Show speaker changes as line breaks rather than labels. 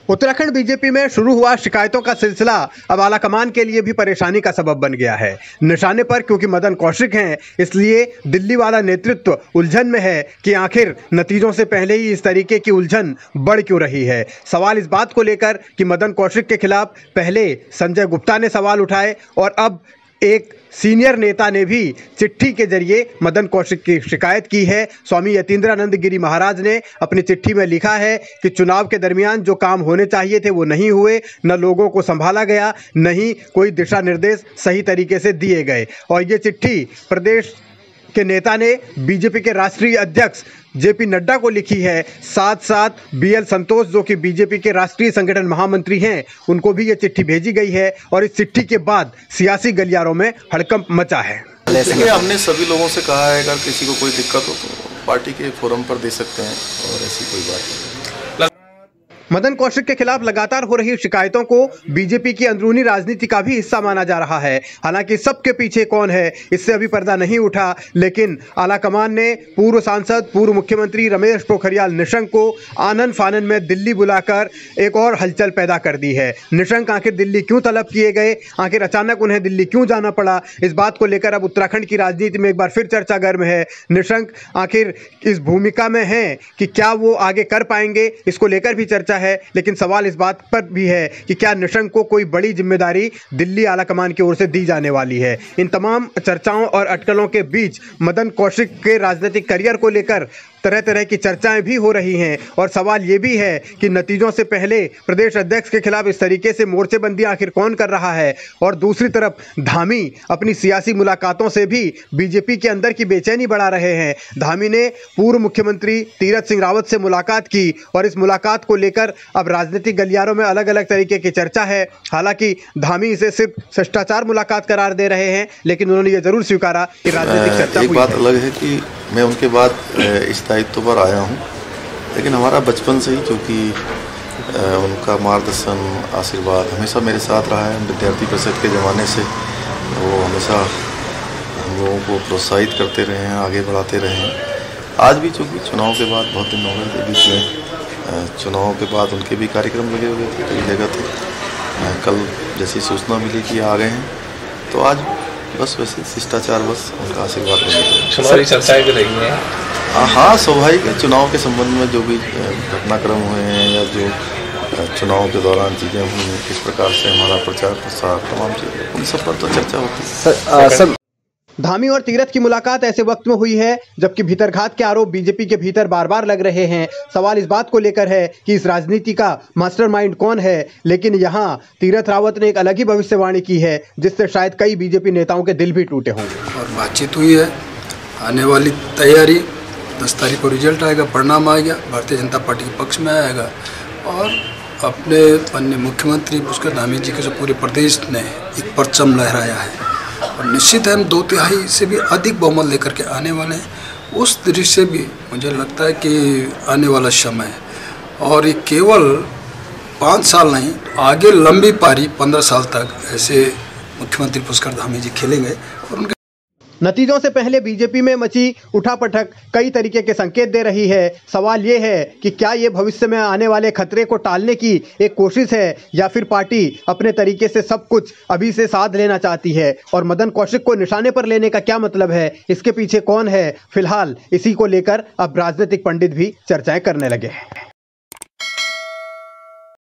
Uttarakhand BJP में शुरू हुआ शिकायतों का सिलसिला अब आलाकमान के लिए भी परेशानी का सबब बन गया है। निशाने पर क्योंकि मदन कौशिक हैं, इसलिए दिल्ली वाला नेतृत्व उलझन में है कि आखिर नतीजों से पहले ही इस तरीके की उलझन बढ़ क्यों रही है। सवाल इस बात को लेकर कि मदन कौशिक के खिलाफ पहले संजय गुप्ता ने सवाल उठाए और अब एक सीनियर नेता ने भी चिट्ठी के जरिए मदन कौशिक की शिकायत की है। स्वामी यतीन्द्रानंद गिरी महाराज ने अपनी चिट्ठी में लिखा है कि चुनाव के दरमियान जो काम होने चाहिए थे वो नहीं हुए, न लोगों को संभाला गया, न ही कोई दिशा निर्देश सही तरीके से दिए गए। और ये चिट्ठी प्रदेश के नेता ने बीजेपी के राष्ट्रीय अध्यक्ष जेपी नड्डा को लिखी है। साथ साथ बीएल संतोष जो कि बीजेपी के राष्ट्रीय संगठन महामंत्री हैं, उनको भी ये चिट्ठी भेजी गई है और इस चिट्ठी के बाद सियासी गलियारों में हड़कंप मचा है।
देखिए, हमने सभी लोगों से कहा है अगर किसी को कोई दिक्कत हो तो पार्टी के फोरम पर दे सकते हैं और ऐसी कोई बात नहीं।
मदन कौशिक के खिलाफ लगातार हो रही शिकायतों को बीजेपी की अंदरूनी राजनीति का भी हिस्सा माना जा रहा है। हालांकि सबके पीछे कौन है इससे अभी पर्दा नहीं उठा, लेकिन आलाकमान ने पूर्व सांसद पूर्व मुख्यमंत्री रमेश पोखरियाल निशंक को आनन फानन में दिल्ली बुलाकर एक और हलचल पैदा कर दी है। निशंक आखिर दिल्ली क्यों तलब किए गए, आखिर अचानक उन्हें दिल्ली क्यों जाना पड़ा, इस बात को लेकर अब उत्तराखंड की राजनीति में एक बार फिर चर्चा गर्म है। निशंक आखिर इस भूमिका में हैं कि क्या वो आगे कर पाएंगे, इसको लेकर भी चर्चा है। लेकिन सवाल इस बात पर भी है कि क्या निशंक को कोई बड़ी जिम्मेदारी दिल्ली आलाकमान की ओर से दी जाने वाली है। इन तमाम चर्चाओं और अटकलों के बीच मदन कौशिक के राजनीतिक करियर को लेकर तरह तरह की चर्चाएं भी हो रही हैं और सवाल ये भी है कि नतीजों से पहले प्रदेश अध्यक्ष के खिलाफ इस तरीके से मोर्चेबंदी आखिर कौन कर रहा है। और दूसरी तरफ धामी अपनी सियासी मुलाकातों से भी बीजेपी के अंदर की बेचैनी बढ़ा रहे हैं। धामी ने पूर्व मुख्यमंत्री तीरथ सिंह रावत से मुलाकात की और इस मुलाकात को लेकर अब राजनीतिक गलियारों में अलग अलग तरीके की चर्चा है। हालांकि धामी इसे सिर्फ शिष्टाचार मुलाकात करार दे रहे हैं, लेकिन उन्होंने ये जरूर स्वीकारा कि राजनीतिक चर्चा हुई।
एक बात अलग है कि मैं उनके बाद इस दायित्व पर आया हूं, लेकिन हमारा बचपन से ही क्योंकि उनका मार्गदर्शन आशीर्वाद हमेशा मेरे साथ रहा है। विद्यार्थी परिषद के ज़माने से वो हमेशा हम लोगों को प्रोत्साहित करते रहे हैं, आगे बढ़ाते रहे हैं। आज भी चूँकि चुनाव के बाद बहुत दिन हो गए थे, बीच में चुनाव के बाद उनके भी कार्यक्रम लगे हुए थे, कई जगह थे। कल जैसी सूचना मिली कि आ गए हैं, तो आज बस वैसे शिष्टाचार, बस उनका आशीर्वाद
सारी चर्चाएं भी रही हैं।
हाँ, स्वाभाविक है। चुनाव के संबंध में जो भी घटनाक्रम हुए हैं या जो चुनाव के दौरान चीज़ें हुई हैं, किस प्रकार से हमारा प्रचार प्रसार, तमाम चीज़ें, उन सब पर तो चर्चा होती है।
धामी और तीरथ की मुलाकात ऐसे वक्त में हुई है जबकि भीतरघात के आरोप बीजेपी के भीतर बार बार लग रहे हैं। सवाल इस बात को लेकर है कि इस राजनीति का मास्टरमाइंड कौन है, लेकिन यहाँ तीरथ रावत ने एक अलग ही भविष्यवाणी की है जिससे शायद कई बीजेपी नेताओं के दिल भी टूटे होंगे।
और बातचीत हुई है, आने वाली तैयारी 10 तारीख को रिजल्ट आएगा, परिणाम आएगा, भारतीय जनता पार्टी के पक्ष में आएगा और अपने अन्य मुख्यमंत्री पुष्कर धामी जी के जो पूरे प्रदेश ने एक परचम लहराया है और निश्चित है हम 2/3 से भी अधिक बहुमत लेकर के आने वाले हैं। उस दृष्टि से भी मुझे लगता है कि आने वाला समय और ये केवल 5 साल नहीं, आगे लंबी पारी 15 साल तक ऐसे मुख्यमंत्री पुष्कर धामी जी खेलेंगे। और उनके
नतीजों से पहले बीजेपी में मची उठापटक कई तरीके के संकेत दे रही है। सवाल ये है कि क्या ये भविष्य में आने वाले खतरे को टालने की एक कोशिश है या फिर पार्टी अपने तरीके से सब कुछ अभी से साध लेना चाहती है। और मदन कौशिक को निशाने पर लेने का क्या मतलब है, इसके पीछे कौन है, फिलहाल इसी को लेकर अब राजनीतिक पंडित भी चर्चाएं करने लगे हैं।